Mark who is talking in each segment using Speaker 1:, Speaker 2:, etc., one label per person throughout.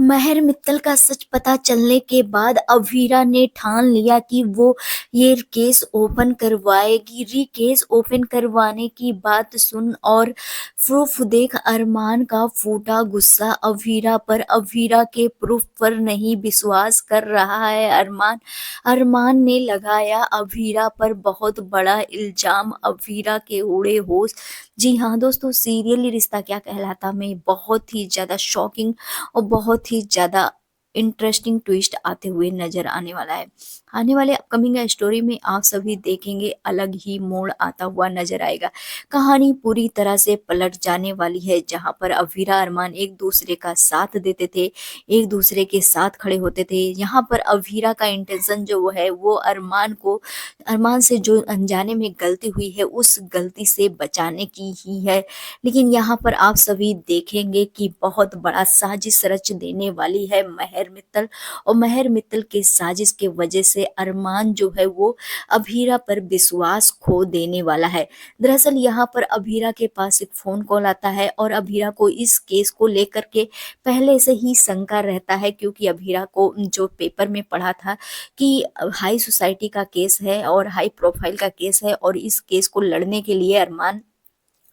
Speaker 1: महर मित्तल का सच पता चलने के बाद अवीरा ने ठान लिया कि वो ये केस ओपन करवाएगी। केस ओपन करवाने की बात सुन और प्रूफ देख अरमान का फूटा गुस्सा अवीरा पर। अवीरा के प्रूफ पर नहीं विश्वास कर रहा है अरमान। अरमान ने लगाया अवीरा पर बहुत बड़ा इल्जाम। अवीरा के उड़े होश। जी हाँ दोस्तों, सीरियल रिश्ता क्या कहलाता में बहुत ही ज्यादा शॉकिंग और बहुत ही ज़्यादा इंटरेस्टिंग ट्विस्ट आते हुए नज़र आने वाला है। आने वाले अपकमिंग स्टोरी में आप सभी देखेंगे अलग ही मोड़ आता हुआ नज़र आएगा। कहानी पूरी तरह से पलट जाने वाली है, जहाँ पर अवीरा अरमान एक दूसरे का साथ देते थे, एक दूसरे के साथ खड़े होते थे। यहाँ पर अवीरा का इंटेंशन जो है वो अरमान से जो अनजाने में गलती हुई है उस गलती से बचाने की ही है। लेकिन यहाँ पर आप सभी देखेंगे कि बहुत बड़ा साजिश रच देने वाली है महर मित्तल। और महर मित्तल के साजिश के वजह से अरमान जो है वो अभीरा पर विश्वास खो देने वाला है। दरअसल यहाँ पर अभीरा के पास एक फोन कॉल आता है और अभीरा को इस केस को लेकर के पहले से ही शंका रहता है, क्योंकि अभीरा को जो पेपर में पढ़ा था कि हाई सोसाइटी का केस है और हाई प्रोफाइल का केस है और इस केस को लड़ने के लिए अरमान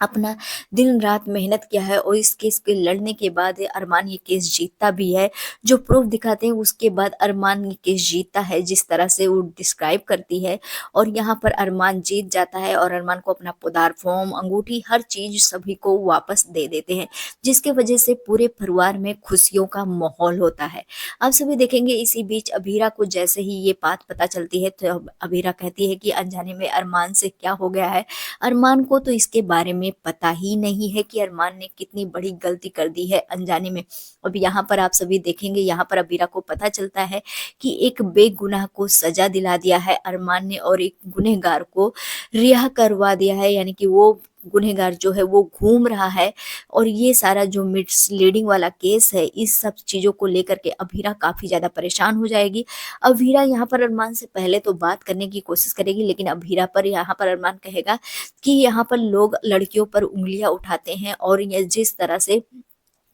Speaker 1: अपना दिन रात मेहनत किया है और इस केस के लड़ने के बाद अरमान ये केस जीतता भी है। जो प्रूफ दिखाते हैं उसके बाद अरमान ये केस जीतता है, जिस तरह से वो डिस्क्राइब करती है। और यहाँ पर अरमान जीत जाता है और अरमान को अपना पदार फॉर्म अंगूठी हर चीज सभी को वापस दे देते हैं, जिसके वजह से पूरे परिवार में खुशियों का माहौल होता है। आप सभी देखेंगे इसी बीच अभीरा को जैसे ही ये बात पता चलती है तो अभीरा कहती है कि अनजाने में अरमान से क्या हो गया है। अरमान को तो इसके बारे में पता ही नहीं है कि अरमान ने कितनी बड़ी गलती कर दी है अनजाने में। अब यहाँ पर आप सभी देखेंगे, यहाँ पर अबीरा को पता चलता है कि एक बेगुनाह को सजा दिला दिया है अरमान ने और एक गुनहगार को रिहा करवा दिया है, यानी कि वो गुनहगार जो है वो घूम रहा है। और ये सारा जो मिसलीडिंग वाला केस है, इस सब चीजों को लेकर के अभीरा काफी ज्यादा परेशान हो जाएगी। अभीरा यहाँ पर अरमान से पहले तो बात करने की कोशिश करेगी, लेकिन अभीरा पर यहाँ पर अरमान कहेगा कि यहाँ पर लोग लड़कियों पर उंगलियां उठाते हैं और ये जिस तरह से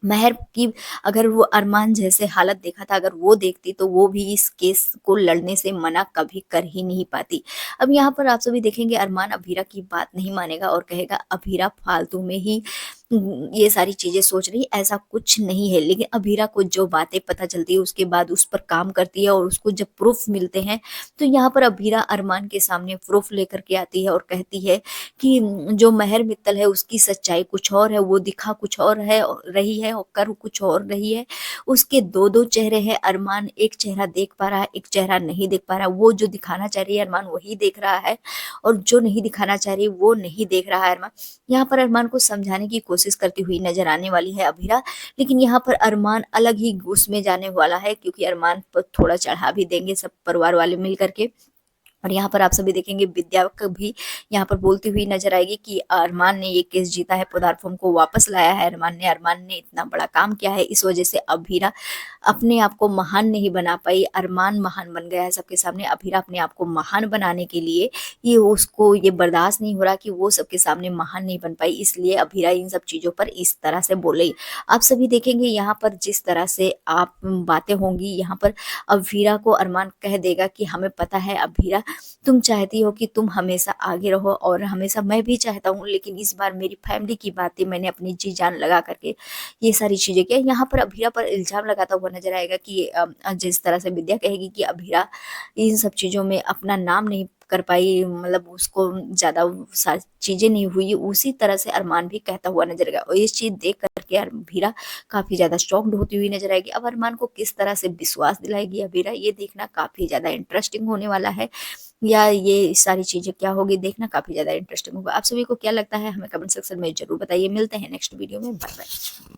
Speaker 1: महर की अगर वो अरमान जैसे हालत देखा था, अगर वो देखती तो वो भी इस केस को लड़ने से मना कभी कर ही नहीं पाती। अब यहाँ पर आप सभी देखेंगे अरमान अभीरा की बात नहीं मानेगा और कहेगा अभीरा फालतू में ही ये सारी चीजें सोच रही, ऐसा कुछ नहीं है। लेकिन अभीरा को जो बातें पता चलती है उसके बाद उस पर काम करती है और उसको जब प्रूफ मिलते हैं तो यहाँ पर अभीरा अरमान के सामने प्रूफ लेकर के आती है और कहती है कि जो महर मित्तल है उसकी सच्चाई कुछ और है, वो दिखा कुछ और है रही है और कर कुछ और रही है। उसके दो दो चेहरे हैं, अरमान एक चेहरा देख पा रहा है, एक चेहरा नहीं देख पा रहा। वो जो दिखाना चाह रही है अरमान वही देख रहा है और जो नहीं दिखाना चाह रही वो नहीं देख रहा है अरमान। यहाँ पर अरमान को समझाने की कोशिश करती हुई नजर आने वाली है अभीरा, लेकिन यहाँ पर अरमान अलग ही उसमें जाने वाला है, क्योंकि अरमान पर थोड़ा चढ़ा भी देंगे सब परिवार वाले मिल करके। और यहाँ पर आप सभी देखेंगे विद्या को भी यहाँ पर बोलती हुई नजर आएगी कि अरमान ने ये केस जीता है, पदार्थ को वापस लाया है अरमान ने इतना बड़ा काम किया है, इस वजह से अभीरा अपने आप को महान नहीं बना पाई, अरमान महान बन गया है सबके सामने। अभीरा अपने आप को महान बनाने के लिए ये उसको ये बर्दाश्त नहीं हो रहा कि वो सबके सामने महान नहीं बन पाई, इसलिए अभीरा इन सब चीजों पर इस तरह से बोले। आप सभी देखेंगे यहाँ पर जिस तरह से आप बातें होंगी, यहाँ पर अभीरा को अरमान कह देगा कि हमें पता है अभीरा, तुम चाहती हो कि तुम हमेशा आगे रहो और हमेशा मैं भी चाहता हूँ, लेकिन इस बार मेरी फैमिली की बातें मैंने अपनी जी जान लगा करके ये सारी चीजें किया। यहाँ पर अभीरा पर इल्जाम लगाता हुआ नजर आएगा कि जिस तरह से विद्या कहेगी कि अभीरा इन सब चीजों में अपना नाम नहीं कर पाई, मतलब उसको ज्यादा सारी चीजें नहीं हुई, उसी तरह से अरमान भी कहता हुआ नजर आएगा। और ये चीज देख करके अभीरा काफी ज्यादा शॉक्ड होती हुई नजर आएगी। अब अरमान को किस तरह से विश्वास दिलाएगी अभीरा, ये देखना काफी ज्यादा इंटरेस्टिंग होने वाला है। या ये सारी चीजें क्या होगी देखना काफी ज्यादा इंटरेस्टिंग होगा। आप सभी को क्या लगता है हमें कमेंट सेक्शन में जरूर बताइए। मिलते हैं नेक्स्ट वीडियो में, बाय बाय।